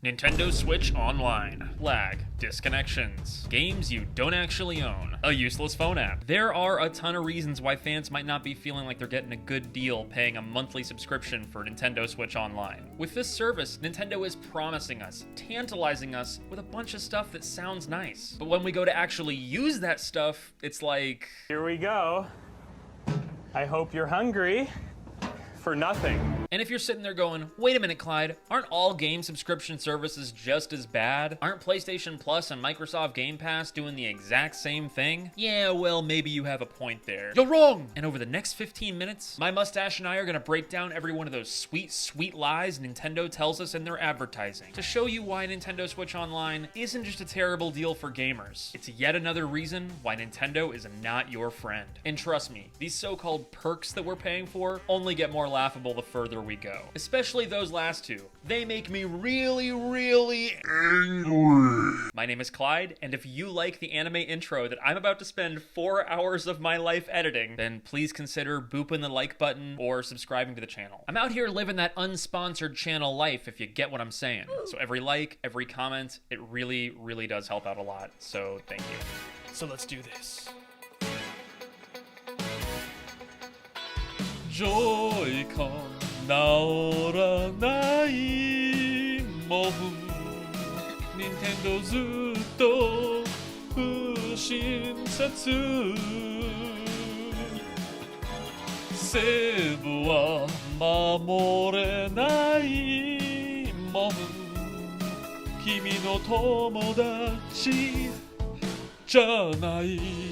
Nintendo Switch Online. Lag. Disconnections. Games you don't actually own. A useless phone app. There are a ton of reasons why fans might not be feeling like they're getting a good deal paying a monthly subscription for Nintendo Switch Online. With this service, Nintendo is promising us, tantalizing us with a bunch of stuff that sounds nice. But when we go to actually use that stuff, it's like... Here we go. I hope you're hungry. For nothing. And if you're sitting there going, wait a minute, Clyde, aren't all game subscription services just as bad? Aren't PlayStation Plus and Microsoft Game Pass doing the exact same thing? Yeah, well, maybe you have a point there. You're wrong! And over the next 15 minutes, my mustache and I are gonna break down every one of those sweet, sweet lies Nintendo tells us in their advertising to show you why Nintendo Switch Online isn't just a terrible deal for gamers. It's yet another reason why Nintendo is not your friend. And trust me, these so-called perks that we're paying for only get more laughable the further we go. Especially those last two. They make me really, really angry. My name is Clyde, and if you like the anime intro that I'm about to spend 4 hours of my life editing, then please consider booping the like button or subscribing to the channel. I'm out here living that unsponsored channel life, if you get what I'm saying. So every like, every comment, it really, really does help out a lot. So thank you. So let's do this. Joy-Con 直らないもふ任天堂ずっと不親切セーブは守れないもふ君の友達じゃない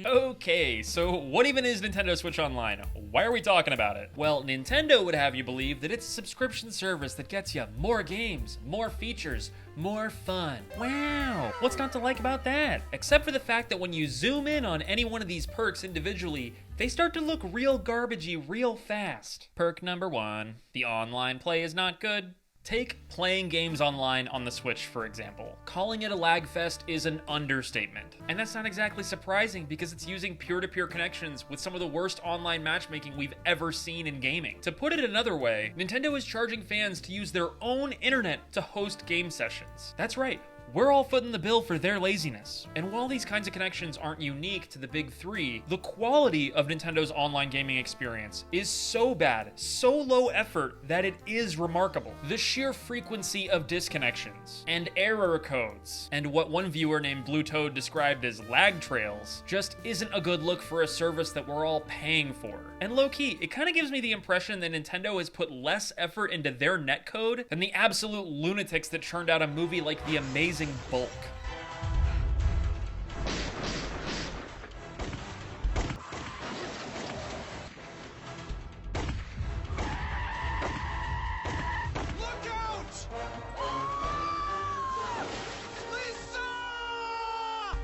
Okay, so what even is Nintendo Switch Online? Why are we talking about it? Well, Nintendo would have you believe that it's a subscription service that gets you more games, more features, more fun. Wow, what's not to like about that? Except for the fact that when you zoom in on any one of these perks individually, they start to look real garbagey real fast. Perk number 1, the online play is not good. Take playing games online on the Switch, for example. Calling it a lag fest is an understatement. And that's not exactly surprising because it's using peer-to-peer connections with some of the worst online matchmaking we've ever seen in gaming. To put it another way, Nintendo is charging fans to use their own internet to host game sessions. That's right. We're all footing the bill for their laziness. And while these kinds of connections aren't unique to the big three, the quality of Nintendo's online gaming experience is so bad, so low effort, that it is remarkable. The sheer frequency of disconnections, and error codes, and what one viewer named Blue Toad described as lag trails, just isn't a good look for a service that we're all paying for. And low-key, it kind of gives me the impression that Nintendo has put less effort into their netcode than the absolute lunatics that churned out a movie like The Amazing Bulk.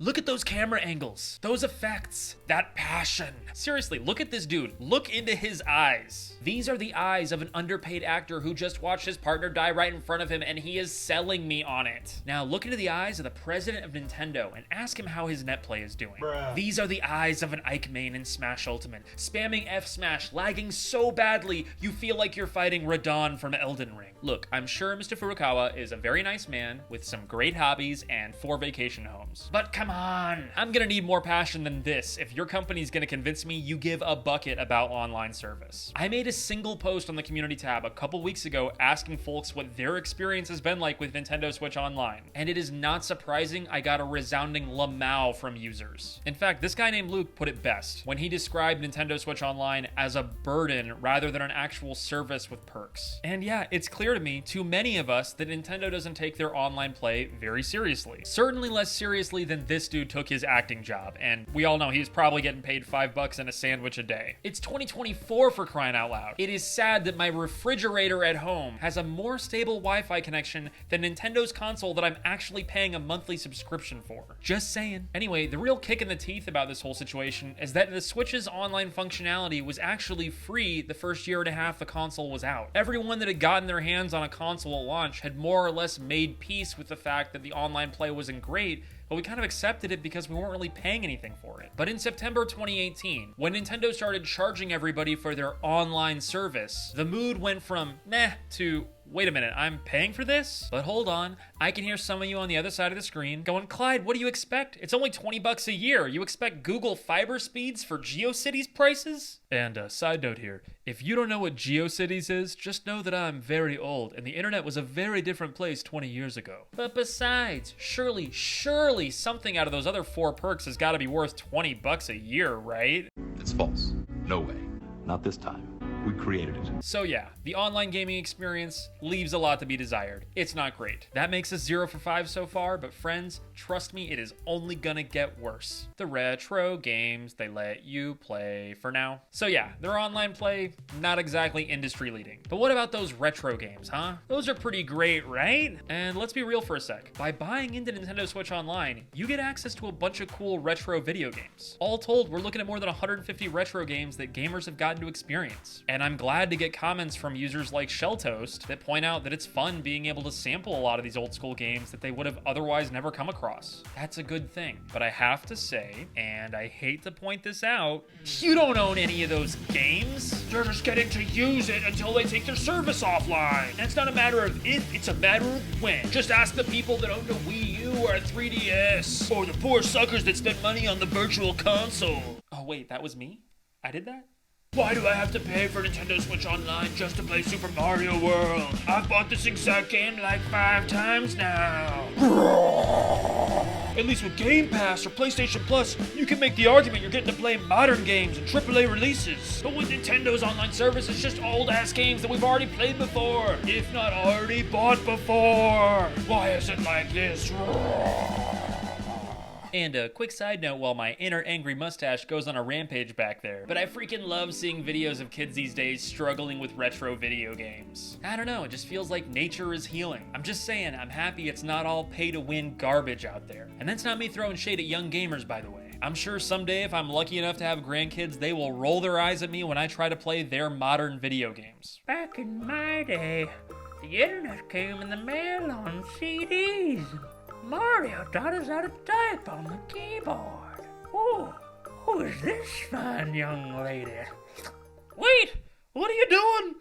Look at those camera angles, those effects, that passion. Seriously, look at this dude. Look into his eyes. These are the eyes of an underpaid actor who just watched his partner die right in front of him and he is selling me on it. Now look into the eyes of the president of Nintendo and ask him how his net play is doing. Bruh. These are the eyes of an Ike main in Smash Ultimate, spamming F Smash, lagging so badly you feel like you're fighting Radon from Elden Ring. Look, I'm sure Mr. Furukawa is a very nice man with some great hobbies and 4 vacation homes. But come on, I'm gonna need more passion than this if your company's gonna convince me you give a bucket about online service. I made a single post on the community tab a couple weeks ago asking folks what their experience has been like with Nintendo Switch Online, and it is not surprising I got a resounding lamau from users. In fact, this guy named Luke put it best when he described Nintendo Switch Online as a burden rather than an actual service with perks. And yeah, it's clear to me, to many of us, that Nintendo doesn't take their online play very seriously. Certainly less seriously than this dude took his acting job, and we all know he's probably getting paid $5 and a sandwich a day. It's 2024 for crying out loud. It is sad that my refrigerator at home has a more stable Wi-Fi connection than Nintendo's console that I'm actually paying a monthly subscription for. Just saying. Anyway, the real kick in the teeth about this whole situation is that the Switch's online functionality was actually free the first year and a half the console was out. Everyone that had gotten their hands on a console at launch had more or less made peace with the fact that the online play wasn't great, but we kind of accepted it because we weren't really paying anything for it. But in September 2018, when Nintendo started charging everybody for their online service, the mood went from meh to wait a minute, I'm paying for this? But hold on, I can hear some of you on the other side of the screen going, Clyde, what do you expect? It's only 20 bucks a year. You expect Google fiber speeds for GeoCities prices? And a side note here, if you don't know what GeoCities is, just know that I'm very old and the internet was a very different place 20 years ago. But besides, surely something out of those other 4 perks has got to be worth 20 bucks a year, right? It's false. No way. Not this time. We created it. So yeah, the online gaming experience leaves a lot to be desired. It's not great. That makes us 0 for 5 so far, but friends, trust me, it is only gonna get worse. The retro games they let you play for now. So yeah, their online play, not exactly industry leading. But what about those retro games, huh? Those are pretty great, right? And let's be real for a sec. By buying into Nintendo Switch Online, you get access to a bunch of cool retro video games. All told, we're looking at more than 150 retro games that gamers have gotten to experience. And I'm glad to get comments from users like Shelltoast that point out that it's fun being able to sample a lot of these old school games that they would have otherwise never come across. That's a good thing. But I have to say, and I hate to point this out, you don't own any of those games. You're just getting to use it until they take their service offline. And it's not a matter of if, it's a matter of when. Just ask the people that own the Wii U or a 3DS, or the poor suckers that spent money on the virtual console. Oh wait, that was me? I did that? Why do I have to pay for Nintendo Switch Online just to play Super Mario World? I've bought this exact game like 5 times now. At least with Game Pass or PlayStation Plus, you can make the argument you're getting to play modern games and AAA releases. But with Nintendo's online service, it's just old-ass games that we've already played before, if not already bought before. Why is it like this? And a quick side note while my inner angry mustache goes on a rampage back there, but I freaking love seeing videos of kids these days struggling with retro video games. I don't know, it just feels like nature is healing. I'm just saying, I'm happy it's not all pay-to-win garbage out there. And that's not me throwing shade at young gamers, by the way. I'm sure someday if I'm lucky enough to have grandkids, they will roll their eyes at me when I try to play their modern video games. Back in my day, the internet came in the mail on CDs. Mario taught us how to type on the keyboard. Oh, who is this fine young lady? Wait, what are you doing?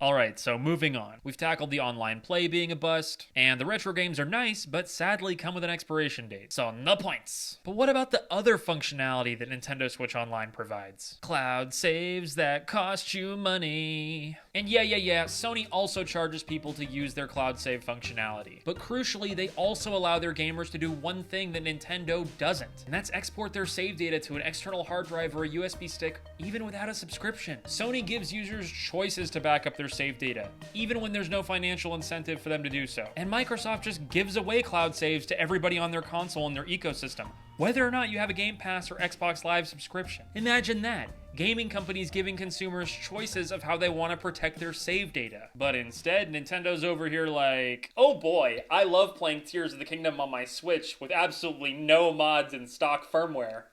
Alright, so moving on. We've tackled the online play being a bust, and the retro games are nice, but sadly come with an expiration date, so no points. But what about the other functionality that Nintendo Switch Online provides? Cloud saves that cost you money. And yeah, Sony also charges people to use their cloud save functionality. But crucially, they also allow their gamers to do one thing that Nintendo doesn't, and that's export their save data to an external hard drive or a USB stick, even without a subscription. Sony gives users choices to back up their save data, even when there's no financial incentive for them to do so. And Microsoft just gives away cloud saves to everybody on their console and their ecosystem, whether or not you have a Game Pass or Xbox Live subscription. Imagine that. Gaming companies giving consumers choices of how they want to protect their save data. But instead, Nintendo's over here like, oh boy, I love playing Tears of the Kingdom on my Switch with absolutely no mods and stock firmware.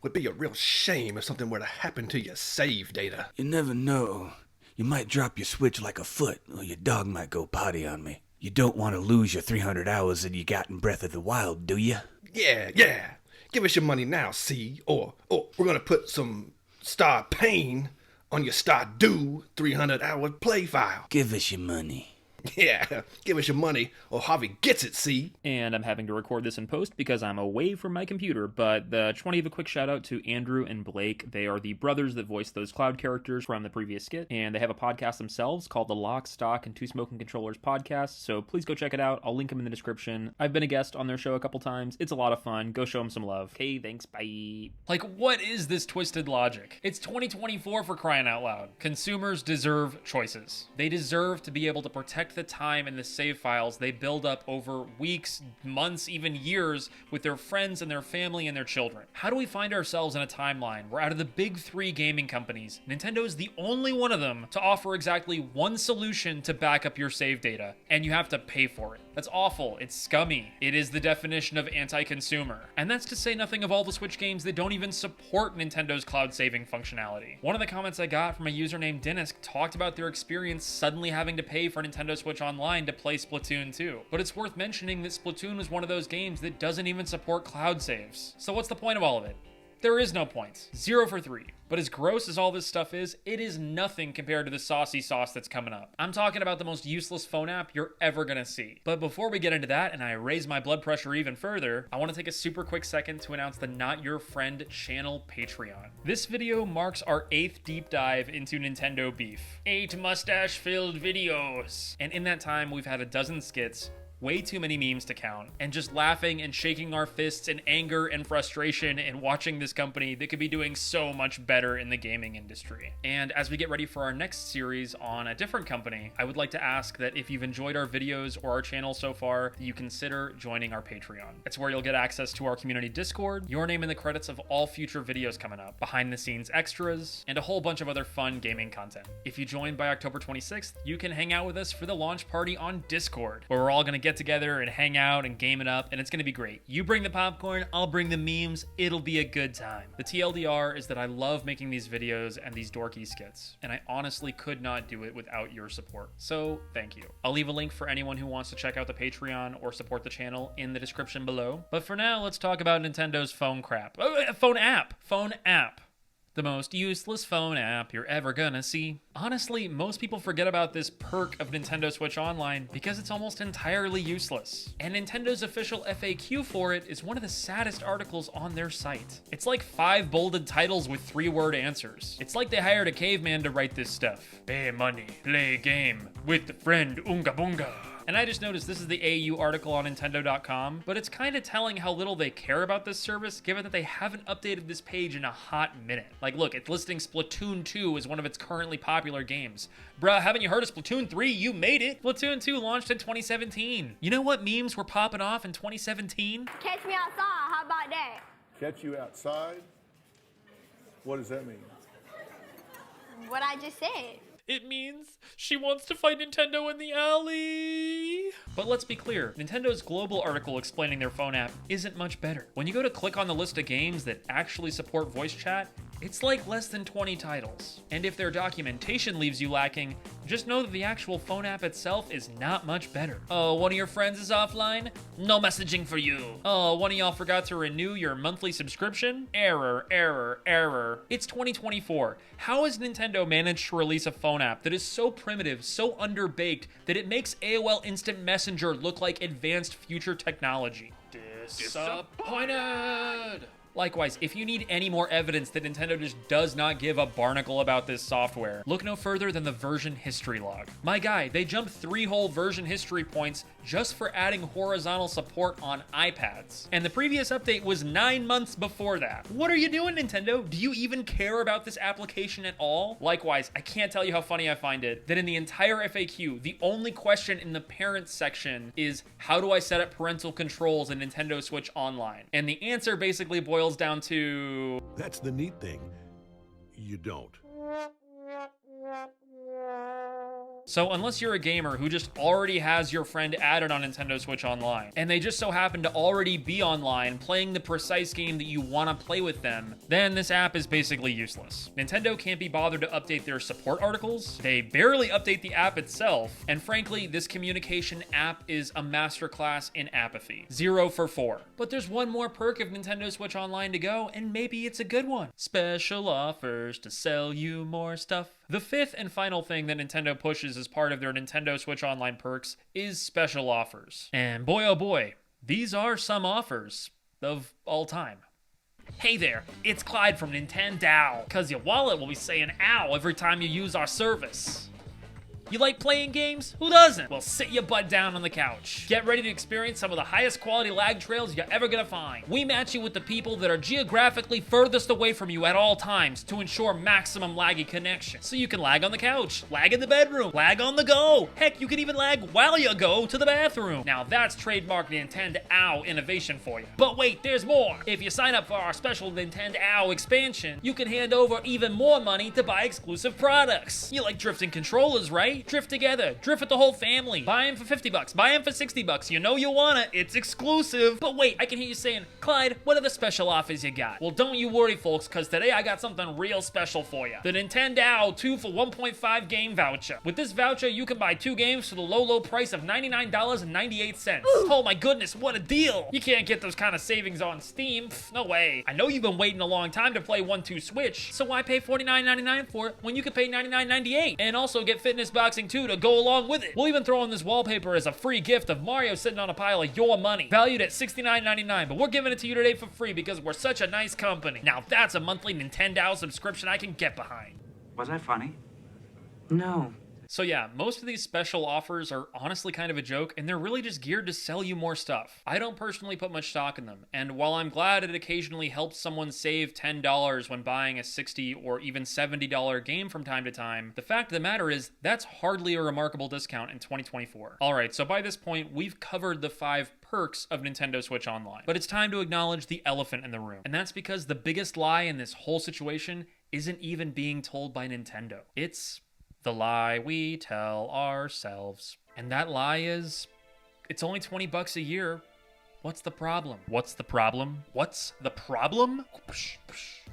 Would be a real shame if something were to happen to your save data. You never know. You might drop your Switch like a foot, or your dog might go potty on me. You don't want to lose your 300 hours that you got in Breath of the Wild, do you? Yeah. Give us your money now, see? Or we're gonna put some Star Pain on your Stardew 300-hour play file. Give us your money. Yeah, give us your money or Harvey gets it, see? And I'm having to record this in post because I'm away from my computer, but the 20 of a quick shout out to Andrew and Blake. They are the brothers that voiced those Cloud characters from the previous skit, and they have a podcast themselves called the Lock, Stock, and Two Smoking Controllers podcast, so please go check it out. I'll link them in the description. I've been a guest on their show a couple times. It's a lot of fun. Go show them some love. Okay, thanks, bye. Like, what is this twisted logic? It's 2024 for crying out loud. Consumers deserve choices. They deserve to be able to protect the time and the save files they build up over weeks, months, even years with their friends and their family and their children. How do we find ourselves in a timeline where out of the big 3 gaming companies, Nintendo is the only one of them to offer exactly one solution to back up your save data, and you have to pay for it? That's awful. It's scummy. It is the definition of anti-consumer. And that's to say nothing of all the Switch games that don't even support Nintendo's cloud saving functionality. One of the comments I got from a user named Dennis talked about their experience suddenly having to pay for Nintendo Switch Online to play Splatoon 2. But it's worth mentioning that Splatoon was one of those games that doesn't even support cloud saves. So what's the point of all of it? There is no point. 0 for 3. But as gross as all this stuff is, it is nothing compared to the saucy sauce that's coming up. I'm talking about the most useless phone app you're ever gonna see. But before we get into that and I raise my blood pressure even further, I want to take a super quick second to announce the Not Your Friend channel Patreon. This video marks our 8th deep dive into Nintendo beef. 8 mustache-filled videos. And in that time, we've had a dozen skits, way too many memes to count, and just laughing and shaking our fists in anger and frustration and watching this company that could be doing so much better in the gaming industry. And as we get ready for our next series on a different company, I would like to ask that if you've enjoyed our videos or our channel so far, that you consider joining our Patreon. It's where you'll get access to our community Discord, your name in the credits of all future videos coming up, behind the scenes extras, and a whole bunch of other fun gaming content. If you join by October 26th, you can hang out with us for the launch party on Discord, where we're all gonna get together and hang out and game it up, and it's gonna be great. You bring the popcorn, I'll bring the memes, it'll be a good time. The TLDR is that I love making these videos and these dorky skits, and I honestly could not do it without your support. So thank you. I'll leave a link for anyone who wants to check out the Patreon or support the channel in the description below. But for now, let's talk about Nintendo's phone crap. Phone app. The most useless phone app you're ever gonna see. Honestly, most people forget about this perk of Nintendo Switch Online because it's almost entirely useless. And Nintendo's official FAQ for it is one of the saddest articles on their site. It's like 5 bolded titles with 3-word answers. It's like they hired a caveman to write this stuff. Pay money, play game, with the friend Unga Bunga. And I just noticed this is the AU article on Nintendo.com, but it's kind of telling how little they care about this service, given that they haven't updated this page in a hot minute. Like, look, it's listing Splatoon 2 as one of its currently popular games. Bruh, haven't you heard of Splatoon 3? You made it! Splatoon 2 launched in 2017. You know what memes were popping off in 2017? Catch me outside, how about that? Catch you outside? What does that mean? What I just said. It means she wants to fight Nintendo in the alley. But let's be clear, Nintendo's global article explaining their phone app isn't much better. When you go to click on the list of games that actually support voice chat, it's like less than 20 titles. And if their documentation leaves you lacking, just know that the actual phone app itself is not much better. Oh, one of your friends is offline? No messaging for you. Oh, one of y'all forgot to renew your monthly subscription? Error, error, error. It's 2024. How has Nintendo managed to release a phone app that is so primitive, so underbaked, that it makes AOL Instant Messenger look like advanced future technology? Disappointed! Likewise, if you need any more evidence that Nintendo just does not give a barnacle about this software, look no further than the version history log. My guy, they jumped 3 whole version history points just for adding horizontal support on iPads. And the previous update was 9 months before that. What are you doing, Nintendo? Do you even care about this application at all? Likewise, I can't tell you how funny I find it that in the entire FAQ, the only question in the parents section is, how do I set up parental controls in Nintendo Switch Online? And the answer basically boils down to... That's the neat thing. You don't. So unless you're a gamer who just already has your friend added on Nintendo Switch Online, and they just so happen to already be online playing the precise game that you want to play with them, then this app is basically useless. Nintendo can't be bothered to update their support articles, they barely update the app itself, and frankly, this communication app is a masterclass in apathy. 0 for 4. But there's one more perk of Nintendo Switch Online to go, and maybe it's a good one. Special offers to sell you more stuff. The 5th and final thing that Nintendo pushes as part of their Nintendo Switch Online perks is special offers. And boy oh boy, these are some offers of all time. Hey there, it's Clyde from Nintendo, cause your wallet will be saying ow every time you use our service. You like playing games? Who doesn't? Well, sit your butt down on the couch. Get ready to experience some of the highest quality lag trails you're ever gonna find. We match you with the people that are geographically furthest away from you at all times to ensure maximum laggy connection. So you can lag on the couch, lag in the bedroom, lag on the go. Heck, you can even lag while you go to the bathroom. Now that's trademark Nintendo innovation for you. But wait, there's more. If you sign up for our special Nintendo expansion, you can hand over even more money to buy exclusive products. You like drifting controllers, right? okay? Drift together. Drift with the whole family. Buy him for 50 bucks. Buy him for 60 bucks. You know you want it. It's exclusive. But wait, I can hear you saying, Clyde, what are the special offers you got? Well, don't you worry, folks, because today I got something real special for you. The Nintendo 2 for 1.5 game voucher. With this voucher, you can buy 2 games for the low price of $99.98. Oh my goodness, what a deal. You can't get those kind of savings on Steam. Pff, no way. I know you've been waiting a long time to play 1-2 Switch, so why pay $49.99 for it when you could pay $99.98 and also get Fitness Boxing 2 to go along with it? We'll even throw in this wallpaper as a free gift of Mario sitting on a pile of your money, valued at $69.99, but we're giving it to you today for free because we're such a nice company. Now that's a monthly Nintendo subscription I can get behind. Was I funny? No. So yeah, most of these special offers are honestly kind of a joke, and they're really just geared to sell you more stuff. I don't personally put much stock in them, and while I'm glad it occasionally helps someone save $10 when buying a $60 or even $70 game from time to time, the fact of the matter is that's hardly a remarkable discount in 2024. Alright, so by this point, we've covered the 5 perks of Nintendo Switch Online, but it's time to acknowledge the elephant in the room, and that's because the biggest lie in this whole situation isn't even being told by Nintendo. It's the lie we tell ourselves. And that lie is, it's only 20 bucks a year. What's the problem? What's the problem? What's the problem?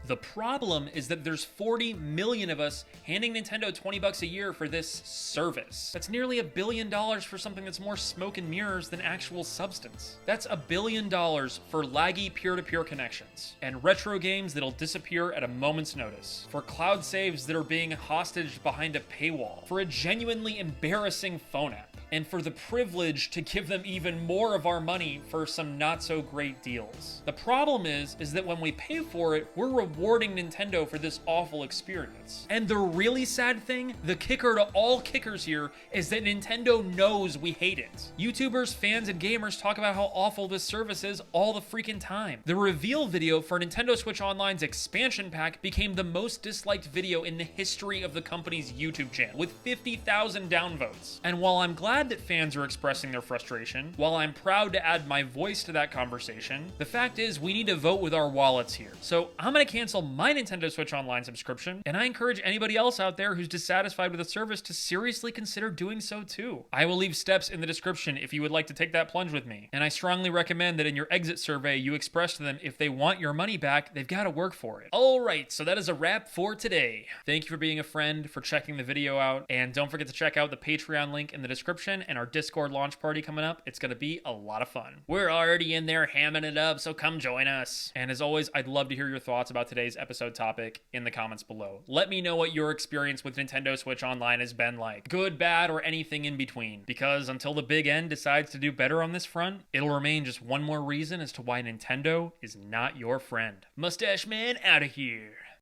The problem is that there's 40 million of us handing Nintendo 20 bucks a year for this service. That's nearly $1 billion for something that's more smoke and mirrors than actual substance. That's $1 billion for laggy peer-to-peer connections, and retro games that'll disappear at a moment's notice, for cloud saves that are being hostaged behind a paywall, for a genuinely embarrassing phone app, and for the privilege to give them even more of our money for some not-so-great deals. The problem is that when we pay for it, we're rewarding Nintendo for this awful experience. And the really sad thing, the kicker to all kickers here, is that Nintendo knows we hate it. YouTubers, fans, and gamers talk about how awful this service is all the freaking time. The reveal video for Nintendo Switch Online's expansion pack became the most disliked video in the history of the company's YouTube channel, with 50,000 downvotes. And while I'm glad that fans are expressing their frustration, while I'm proud to add my voice to that conversation, the fact is we need to vote with our wallets here. So I'm gonna cancel my Nintendo Switch Online subscription, and I encourage anybody else out there who's dissatisfied with the service to seriously consider doing so too. I will leave steps in the description if you would like to take that plunge with me, and I strongly recommend that in your exit survey you express to them if they want your money back, they've got to work for it. Alright, so that is a wrap for today. Thank you for being a friend, for checking the video out, and don't forget to check out the Patreon link in the description and our Discord launch party coming up. It's gonna be a lot of fun. We're already in there hamming it up, so come join us. And as always, I'd love to hear your thoughts about today's episode topic in the comments below. Let me know what your experience with Nintendo Switch Online has been like. Good, bad, or anything in between. Because until the big N decides to do better on this front, it'll remain just one more reason as to why Nintendo is not your friend. Mustache Man out of here.